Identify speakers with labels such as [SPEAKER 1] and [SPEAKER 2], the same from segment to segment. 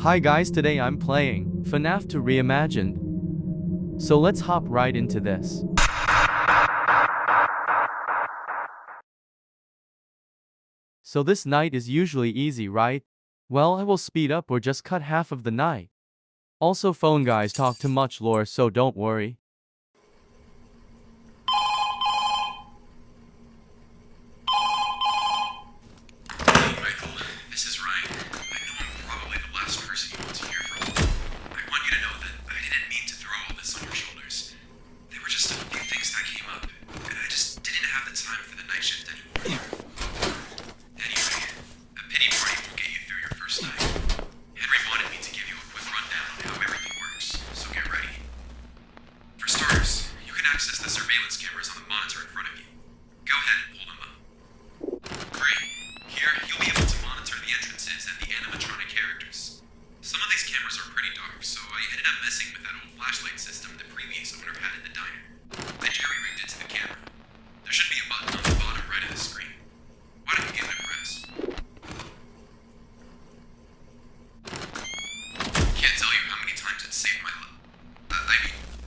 [SPEAKER 1] Hi guys, today I'm playing FNAF to Reimagined. So let's hop right into this. So this night is usually easy, right? Well, I will speed up or just cut half of the night. Also phone guys talk too much lore, so don't worry.
[SPEAKER 2] Hey, Michael, this is Ryan. I know I'm probably the last person you want to hear from. I want you to know that I didn't mean to throw all this on your shoulders. There were just a few things that came up, and I just didn't have the time for the night shift anymore. Anyway, a pity party won't get you through your first night. Henry wanted me to give you a quick rundown on how everything works, so get ready. For starters, you can access the surveillance cameras on the monitor in front of you. Go ahead and pull them up. Great. Here, you'll be able to monitor the entrances and the animatronic characters. Some of these cameras are pretty dark, so I ended up messing with that old flashlight system the previous owner had in the diner. I jerry-rigged it to the camera. There should be a button on the bottom right of the screen. Why don't you give it a press? Can't tell you how many times it saved my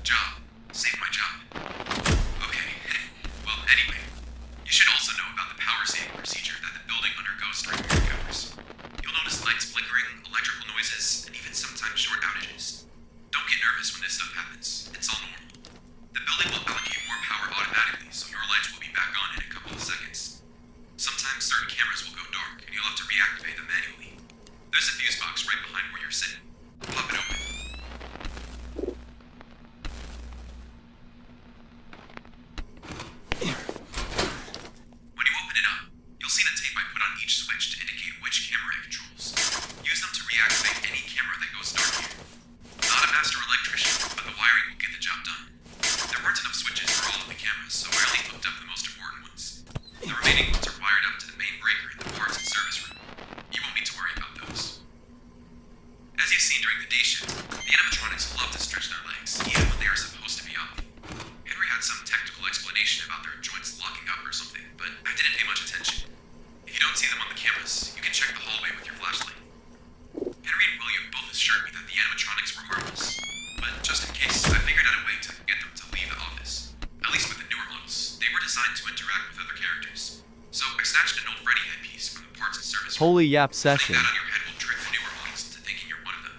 [SPEAKER 2] job. Saved my job. Okay. Well, anyway, you should also know about the power saving procedure that the building undergoes during work hours. You'll notice lights flickering, electrical noises, and even sometimes short outages. Don't get nervous when this stuff happens. It's all normal. The building will allocate more power automatically, so your lights will be back on in a couple of seconds. Sometimes certain cameras will go dark, and you'll have to reactivate them manually. There's a fuse box right behind where you're sitting. Pop it open. When you open it up, you'll see the tape I put on each switch to indicate which camera it controls. Use them to reactivate any camera that goes dark here. Not a master electrician, but the wiring will get the job done. There weren't enough switches for all of the cameras, so I only hooked up the most important ones. The remaining ones are wired up to the main breaker in the parts and service room. You won't need to worry about those. As you've seen during the day shift, the animatronics love to stretch their legs, even when they are supposed to be off. Henry had some technical explanation about their joints locking up or something, but I didn't pay much attention. If you don't see them on the cameras, you can check the hallway with your flashlight. Henry and William both assured me that the animatronics were harmless, but just in case, I figured out a way to get them to leave the office. At least with the newer models, they were designed to interact with other characters. So I snatched an old Freddy headpiece from the parts and service room.
[SPEAKER 1] Holy yap
[SPEAKER 2] Putting
[SPEAKER 1] session.
[SPEAKER 2] that on your head will trick the newer models into thinking you're one of them.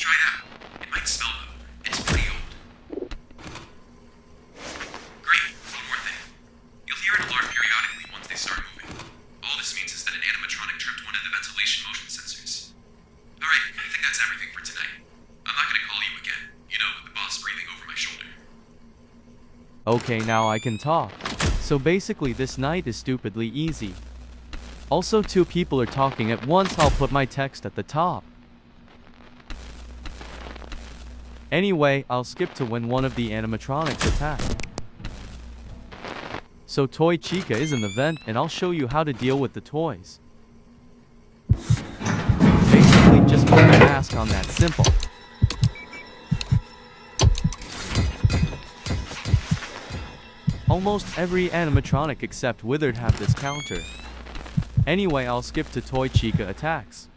[SPEAKER 2] Try it out. It might smell though. It's pretty old. Great. One more thing. You'll hear an alarm periodically once they start moving. All this means is that an animatronic tripped one of the ventilation motion sensors. Alright, I think that's everything for tonight. I'm not gonna call you again. You know, with the boss breathing over my shoulder.
[SPEAKER 1] Okay, now I can talk. So basically this night is stupidly easy. Also, two people are talking at once. I'll put my text at the top. Anyway, I'll skip to when one of the animatronics attack. So Toy Chica is in the vent, and I'll show you how to deal with the toys. Basically, just put the mask on, that simple. Almost every animatronic except Withered have this counter. Anyway, I'll skip to Toy Chica attacks.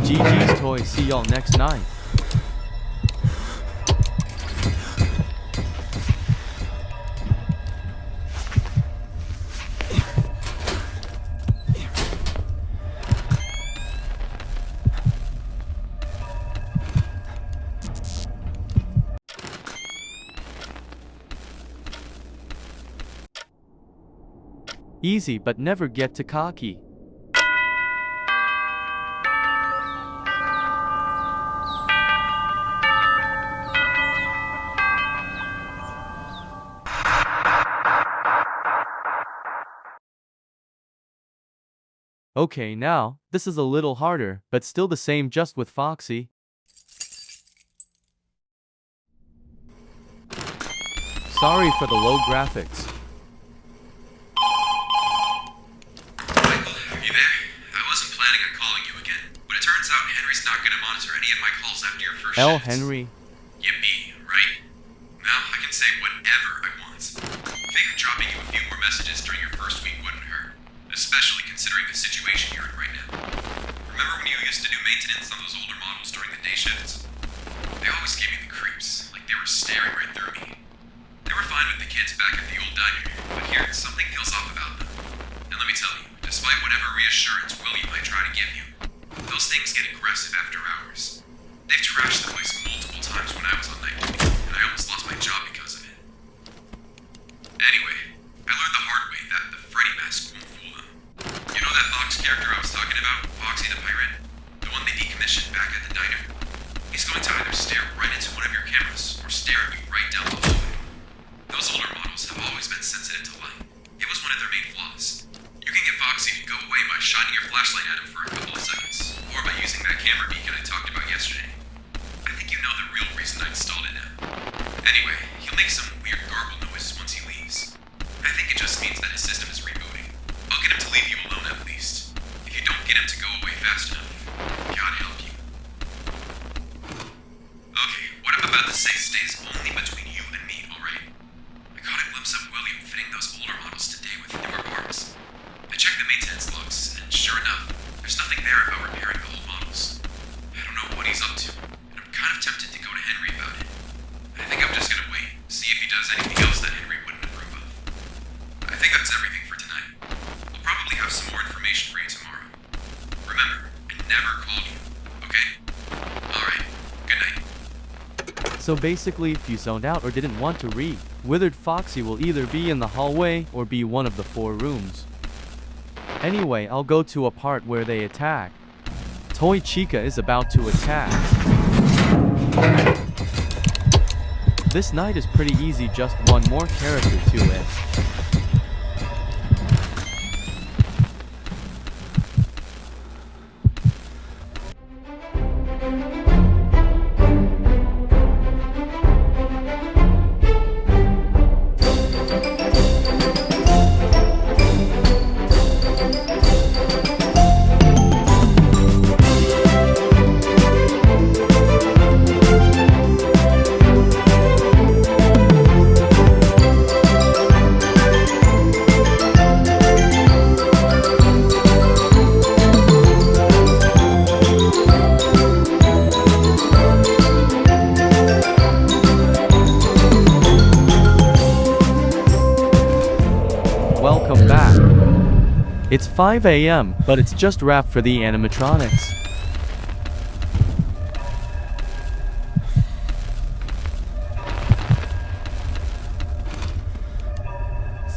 [SPEAKER 1] GG's toys, see y'all next night. Easy, but never get too cocky. Okay, now, this is a little harder, but still the same, just with Foxy. Sorry for the low graphics.
[SPEAKER 2] Michael, are you there? I wasn't planning on calling you again, but it turns out Henry's not gonna monitor any of my calls after your first
[SPEAKER 1] L.
[SPEAKER 2] shift.
[SPEAKER 1] Henry.
[SPEAKER 2] Yeah, me, right? Now I can say whatever I want. Figure dropping you a few more more messages during your first week wouldn't hurt, especially considering the situation you're in right now. Remember when you used to do maintenance on those older models during the day shifts? They always gave me the creeps, like they were staring right through me. They were fine with the kids back at the old diner, but here, something feels off about them. And let me tell you, despite whatever reassurance William might try to give you, those things get aggressive after hours. They've trashed the place multiple times when I was on night duty, and I almost lost my job because of it. Anyway, I learned the hard way that the Freddy mask won't fool them. You know that Fox character I was talking about, Foxy the Pirate? The one they decommissioned back at the diner? He's going to either stare right into one of your cameras, or stare at you right down the hallway. Those older models have always been sensitive to light. It was one of their main flaws. You can get Foxy to go away by shining your flashlight at him for a couple of seconds, or by using that camera beacon I talked about yesterday. I think you know the real reason I installed it now. Anyway, he'll make some weird garble noises once he leaves. I think it just means that his system is rebooting. I'll get him to leave you alone at least. If you don't get him to go away fast enough, God help you. Okay, what I'm about to say stays only between you and me, alright? I caught a glimpse of William fitting those older models today with newer parts. I checked the maintenance logs, and sure enough, there's nothing there about repairing the old models. I don't know what he's up to, and I'm kind of tempted to go to Henry about it. I think I'm just gonna wait, see if he does anything else that Henry wouldn't approve of. I think that's everything for tonight. We'll probably have some more information for you tomorrow. Remember, I never called you, okay? Alright, good night.
[SPEAKER 1] So basically, if you zoned out or didn't want to read, Withered Foxy will either be in the hallway or be one of the 4 rooms. Anyway, I'll go to a part where they attack. Toy Chica is about to attack. This night is pretty easy, just one more character to it. Welcome back. It's 5 AM, but it's just wrapped for the animatronics.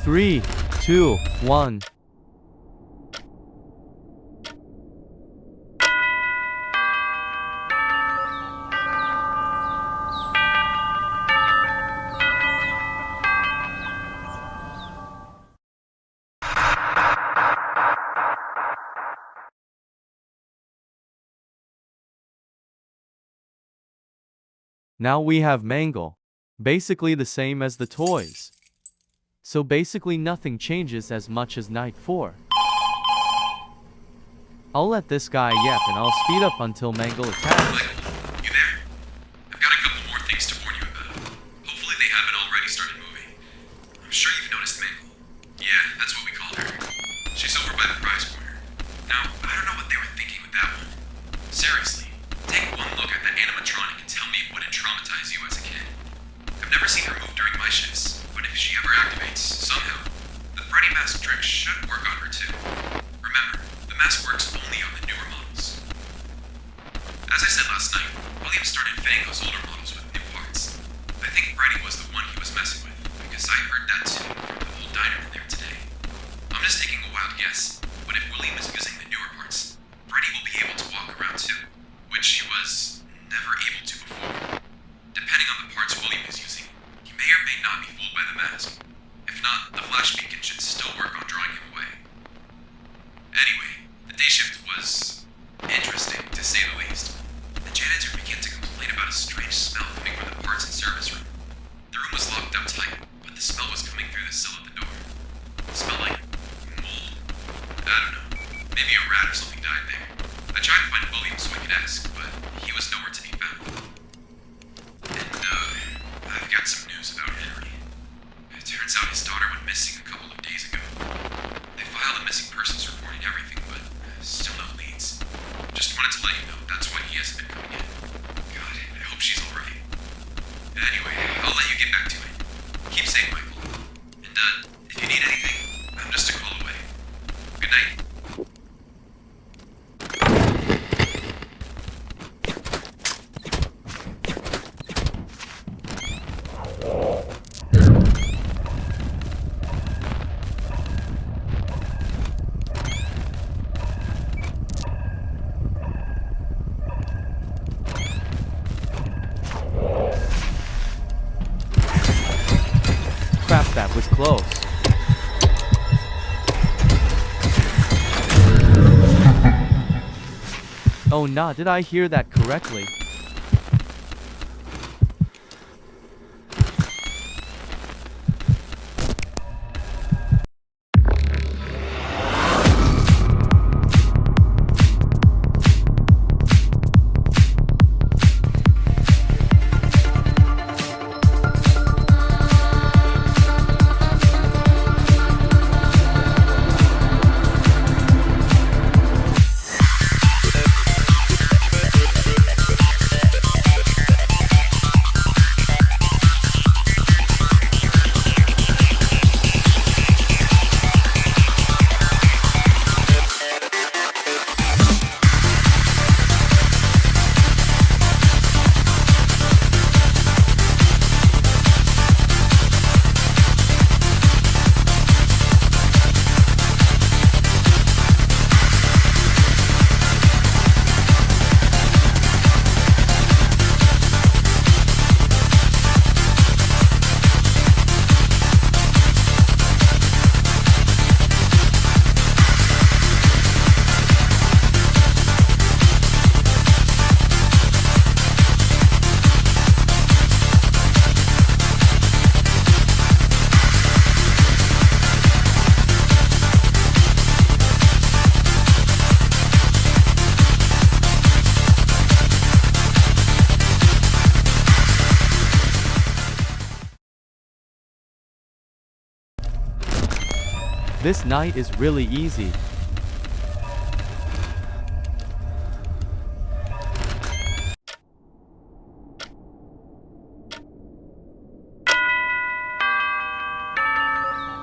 [SPEAKER 1] Three, two, one. Now we have Mangle. Basically the same as the toys. So basically nothing changes as much as night 4. I'll let this guy yap and I'll speed up until Mangle attacks.
[SPEAKER 2] Michael, you there? I've got a couple more things to warn you about. Hopefully they haven't already started moving. I'm sure you've noticed Mangle. Yeah, that's what we call her. She's over by the prize corner. Now, I don't know what they were thinking with that one. Seriously, take one look at that animatronic and tell me it wouldn't traumatize you as a kid. I've never seen her move during my shifts, but if she ever activates, somehow, the Freddy mask trick should work on her too. Remember, the mask works only on the newer models. As I said last night, William started fitting those older models with new parts. I think Freddy was the one he was messing with, because I heard that too from the old diner in there today. I'm just taking a wild guess, but if William is using the newer parts, Freddy will be able to walk around too, which he was never able to before. Depending on the parts William is using, he may or may not be fooled by the mask. If not, the flash beacon should still work on drawing him away. Anyway, the day shift was interesting, to say the least. The janitor began to complain about a strange smell coming from the parts and service room. The room was locked up tight, but the smell was coming through the sill of the door. It smelled like mold. I don't know. Maybe a rat or something died there. I tried to find William so I could ask, but he was nowhere to be found. And, I've got some news about Henry. It turns Turns out his daughter went missing a couple of days ago. They filed a missing persons report and everything, but still no leads. Just wanted to let you know that's why he hasn't been coming in. God, I hope she's alright. Anyway, I'll let you get back to it. Keep safe, Michael. And, if you need anything, I'm just a call away. Good night.
[SPEAKER 1] Crap, that was close. Oh nah, did I hear that correctly? This night is really easy.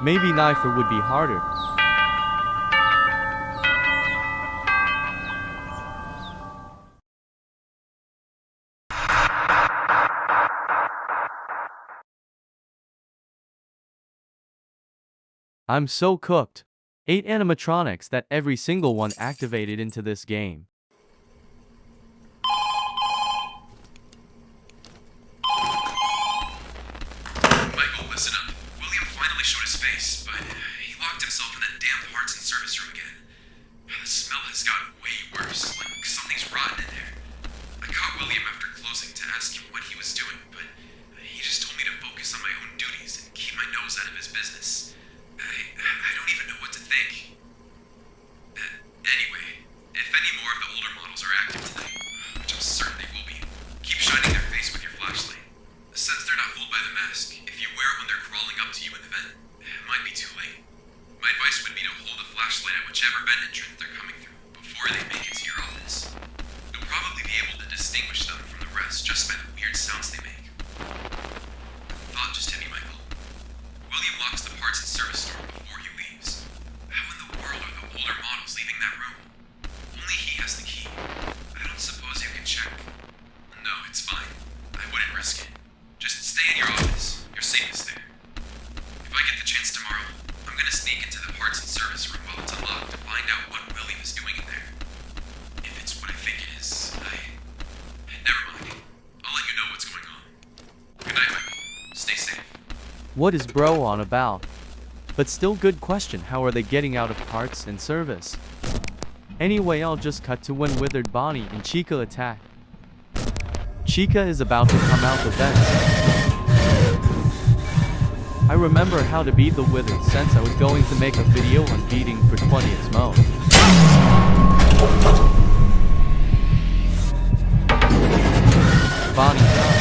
[SPEAKER 1] Maybe Knifer would be harder. I'm so cooked. 8 animatronics that every single one activated into this game.
[SPEAKER 2] Michael, listen up. William finally showed his face, but he locked himself in that damn parts and service room again. The smell has gotten way worse, like something's rotten in there. I caught William after closing to ask him what he was doing, but he just told me to focus on my own duties and keep my nose out of his business. I don't even know what to think. Anyway, if any more of the older models are active tonight, which I'm certain they will be, keep shining their face with your flashlight. Since they're not fooled by the mask, if you wear it when they're crawling up to you in the vent, it might be too late. My advice would be to hold a flashlight at whichever vent entrance they're coming through before they make it to your office. You'll probably be able to distinguish them from the rest just by the weird sounds they make. Thought just hit me, Michael. William locks the parts and service store before he leaves. How in the world are the older models leaving that room? Only he has the key. I don't suppose you can check. No, it's fine. I wouldn't risk it. Just stay in your office. You're safest there. If I get the chance tomorrow, I'm gonna sneak into the parts and service room while it's unlocked to find out what William is doing in there. If it's what I think it is, never mind. I'll let you know what's going on. Good night, Michael. Stay safe.
[SPEAKER 1] What is bro on about? But still good question, how are they getting out of parts and service? Anyway, I'll just cut to when Withered Bonnie and Chica attack. Chica is about to come out the vents. I remember how to beat the Withered since I was going to make a video on beating for 20th mode. Bonnie died.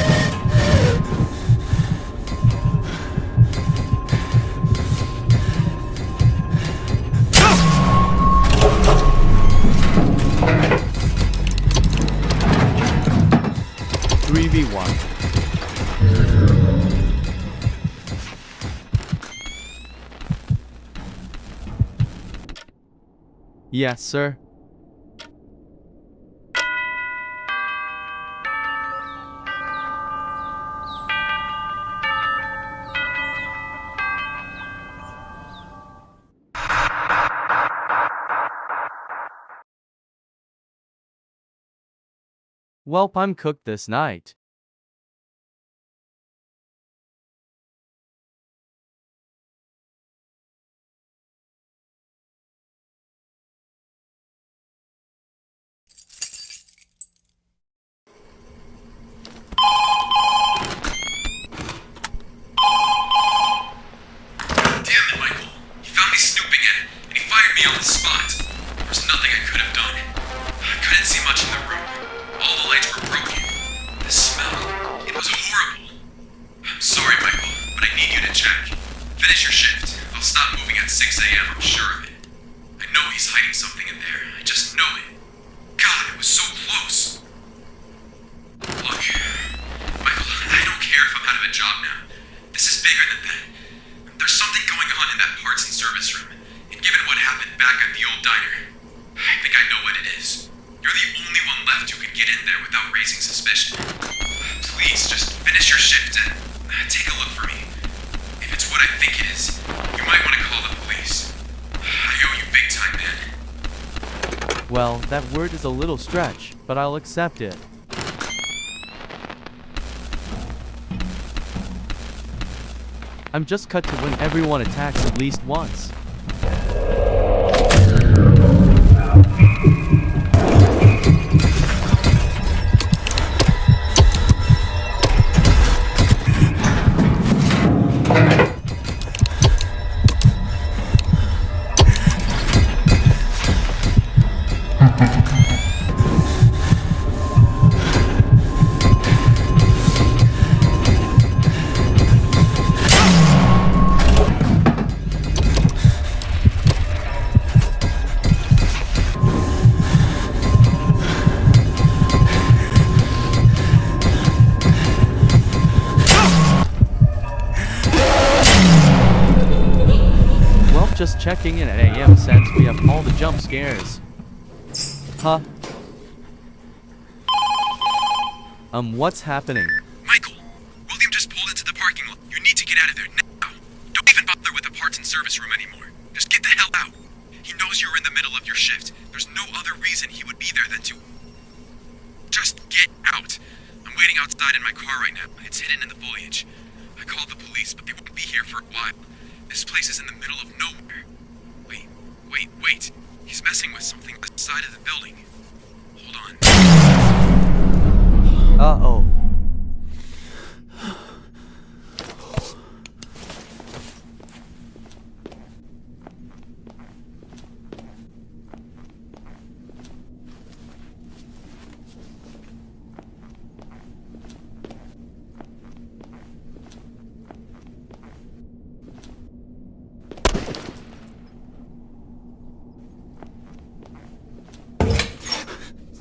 [SPEAKER 1] Yes, sir. Welp, I'm cooked this night.
[SPEAKER 2] Damn it, Michael. He found me snooping in, and he fired me on the spot. There was nothing I could have done. I couldn't see much in the room. All the lights were broken. The smell, it was horrible. I'm sorry, Michael, but I need you to check. Finish your shift. I'll stop moving at 6 a.m., I'm sure of it. I know he's hiding something in there. I just know it. God, it was so close. Look, Michael, I don't care if I'm out of a job now. This is bigger than that. There's something going on in that parts and service room. And given what happened back at the old diner, I think I know what it is. You're the only one left who could get in there without raising suspicion. Please, just finish your shift and take a look for me. If it's what I think it is, you might want to call the police. I owe you big time, man.
[SPEAKER 1] Well, that word is a little stretch, but I'll accept it. I'm just cut to when everyone attacks at least once. Just checking in at AM since we have all the jump scares. Huh? What's happening?
[SPEAKER 2] Michael, William just pulled into the parking lot. You need to get out of there now. Don't even bother with the parts and service room anymore. Just get the hell out. He knows you're in the middle of your shift. There's no other reason he would be there than to... Just get out. I'm waiting outside in my car right now. It's hidden in the foliage. I called the police, but they won't be here for a while. This place is in the middle of nowhere. Wait. He's messing with something on the side of the building. Hold on.
[SPEAKER 1] Uh-oh.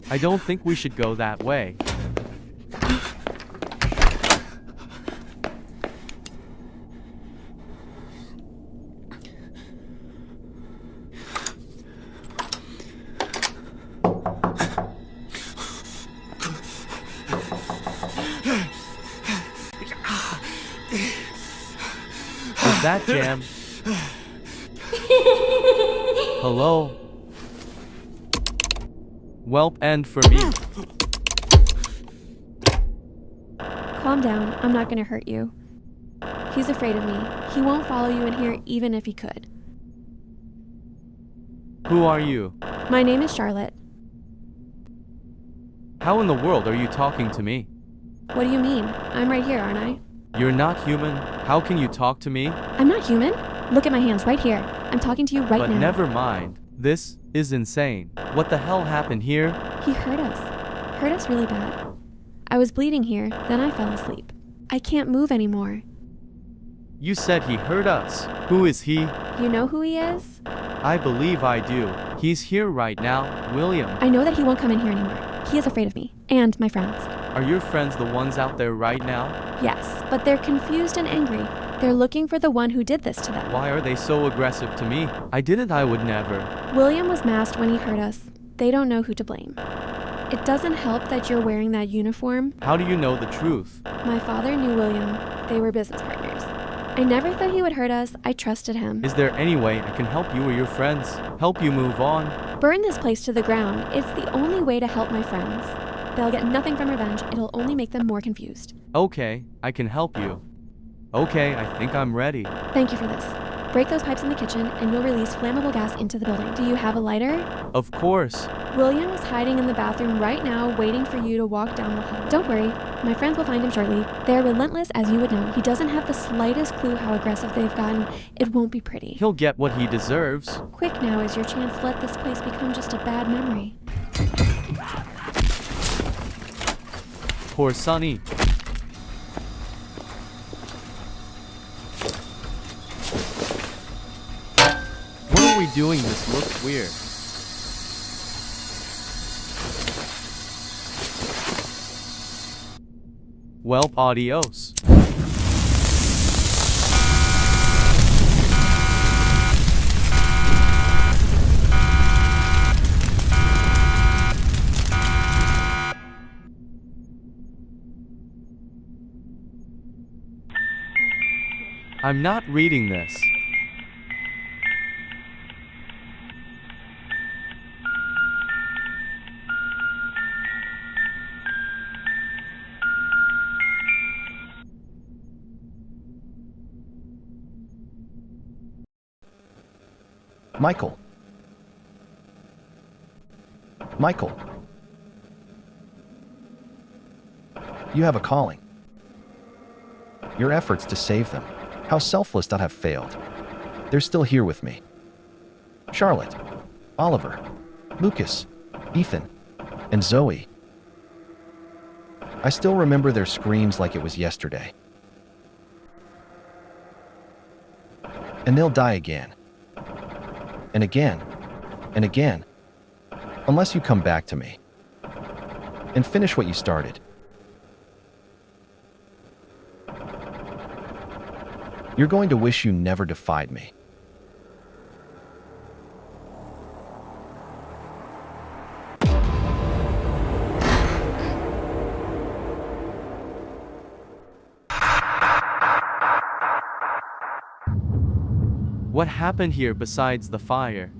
[SPEAKER 1] I don't think we should go that way. Is that Jam? Hello? Welp, and for me.
[SPEAKER 3] Calm down, I'm not gonna hurt you. He's afraid of me. He won't follow you in here even if he could.
[SPEAKER 1] Who are you?
[SPEAKER 3] My name is Charlotte.
[SPEAKER 1] How in the world are you talking to me?
[SPEAKER 3] What do you mean? I'm right here, aren't I?
[SPEAKER 1] You're not human. How can you talk to me?
[SPEAKER 3] I'm not human. Look at my hands right here. I'm talking to you right
[SPEAKER 1] But
[SPEAKER 3] now.
[SPEAKER 1] never mind. This is insane. What the hell happened here?
[SPEAKER 3] He hurt us. Hurt us really bad. I was bleeding here, then I fell asleep. I can't move anymore.
[SPEAKER 1] You said he hurt us. Who is he?
[SPEAKER 3] You know who he is?
[SPEAKER 1] I believe I do. He's here right now, William.
[SPEAKER 3] I know that he won't come in here anymore. He is afraid of me. And my friends.
[SPEAKER 1] Are your friends the ones out there right now?
[SPEAKER 3] Yes, but they're confused and angry. They're looking for the one who did this to them.
[SPEAKER 1] Why are they so aggressive to me? I would never.
[SPEAKER 3] William was masked when he hurt us. They don't know who to blame. It doesn't help that you're wearing that uniform.
[SPEAKER 1] How do you know the truth?
[SPEAKER 3] My father knew William. They were business partners. I never thought he would hurt us. I trusted him.
[SPEAKER 1] Is there any way I can help you or your friends? Help you move on?
[SPEAKER 3] Burn this place to the ground. It's the only way to help my friends. They'll get nothing from revenge. It'll only make them more confused.
[SPEAKER 1] Okay, I can help you. Okay, I think I'm ready.
[SPEAKER 3] Thank you for this. Break those pipes in the kitchen and you'll release flammable gas into the building. Do you have a lighter?
[SPEAKER 1] Of course.
[SPEAKER 3] William is hiding in the bathroom right now, waiting for you to walk down the hall. Don't worry, my friends will find him shortly. They're relentless, as you would know. He doesn't have the slightest clue how aggressive they've gotten. It won't be pretty.
[SPEAKER 1] He'll get what he deserves.
[SPEAKER 3] Quick now is your chance to let this place become just a bad memory.
[SPEAKER 1] Poor Sonny. What are we doing? This looks weird. Well, adios. I'm not reading this.
[SPEAKER 4] Michael. Michael. You have a calling. Your efforts to save them. How selfless that have failed. They're still here with me. Charlotte, Oliver, Lucas, Ethan, and Zoe. I still remember their screams like it was yesterday. And they'll die again. And again. And again. Unless you come back to me. And finish what you started. You're going to wish you never defied me.
[SPEAKER 1] What happened here besides the fire?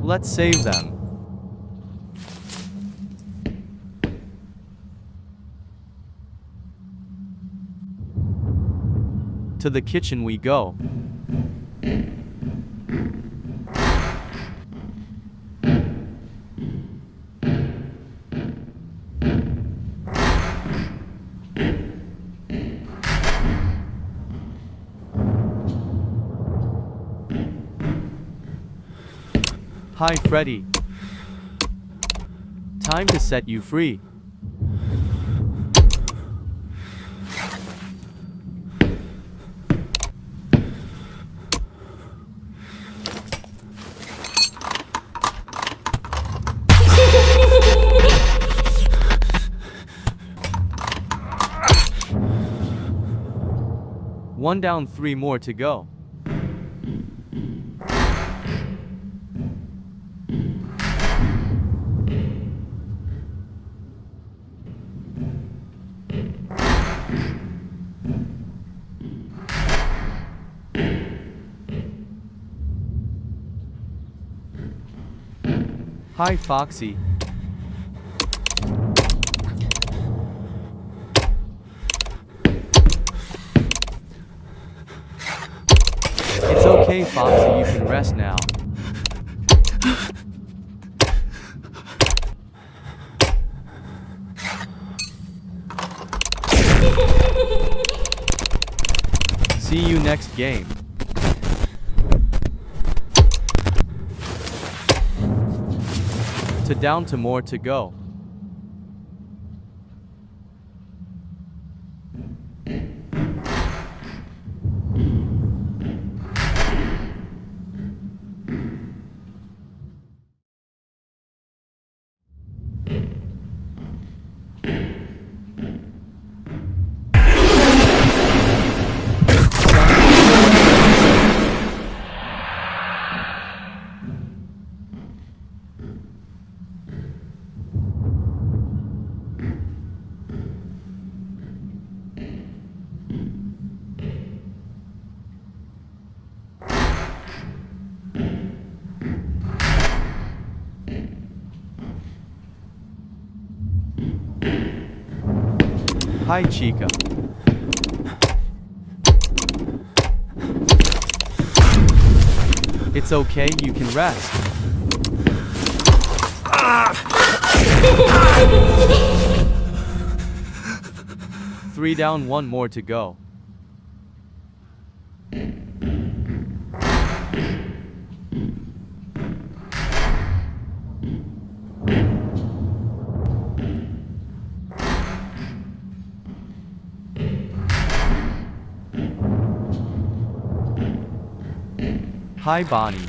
[SPEAKER 1] Let's save them. To the kitchen we go. Hi, Freddy. Time to set you free. One down, 3 more to go. Hi, Foxy. It's okay, Foxy, you can rest now. See you next game. To down to more to go. Hi, Chica. It's okay, you can rest. Three down, one more to go. Hi, Bonnie.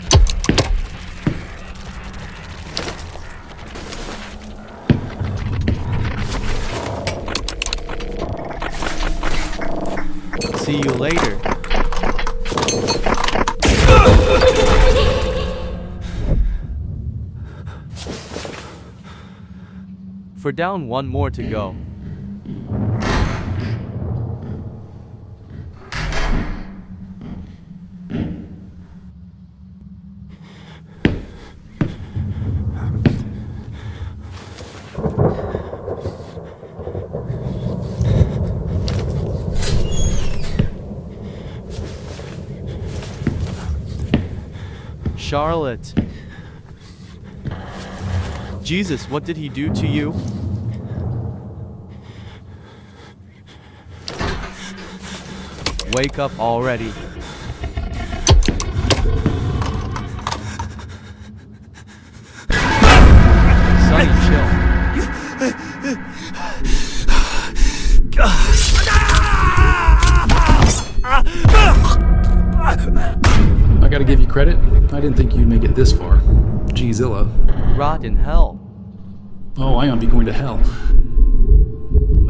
[SPEAKER 1] See you later. For down, one more to go. Charlotte. Jesus, what did he do to you? Wake up already. Sonny, chill.
[SPEAKER 5] I gotta give you credit. I didn't think you'd make it this far. Gzilla.
[SPEAKER 1] Rot in hell.
[SPEAKER 5] Oh, I am be going to hell.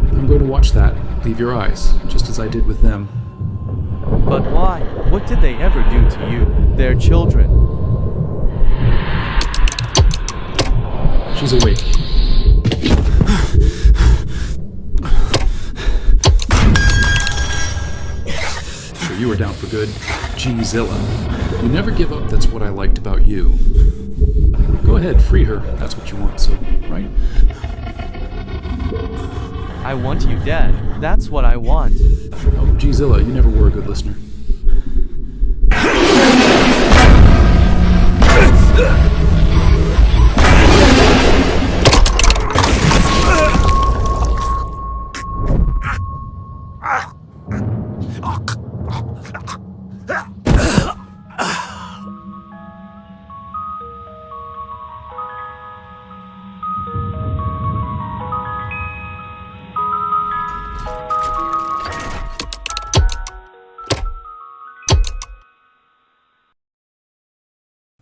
[SPEAKER 5] I'm going to watch that. Leave your eyes, just as I did with them.
[SPEAKER 1] But why? What did they ever do to you? They're children.
[SPEAKER 5] She's awake. Sure, you were down for good. Gzilla. You never give up, that's what I liked about you. Go ahead, free her. That's what you want, so, right?
[SPEAKER 1] I want you dead. That's what I want.
[SPEAKER 5] Oh, Gzilla, you never were a good listener.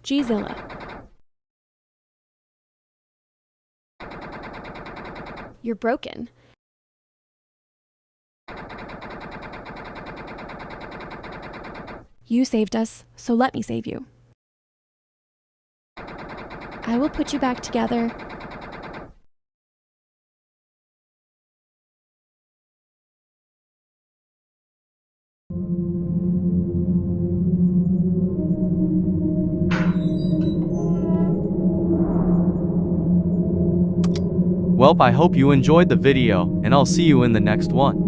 [SPEAKER 3] Gzilla. You're broken. You saved us, so let me save you. I will put you back together.
[SPEAKER 1] Well, I hope you enjoyed the video, and I'll see you in the next one.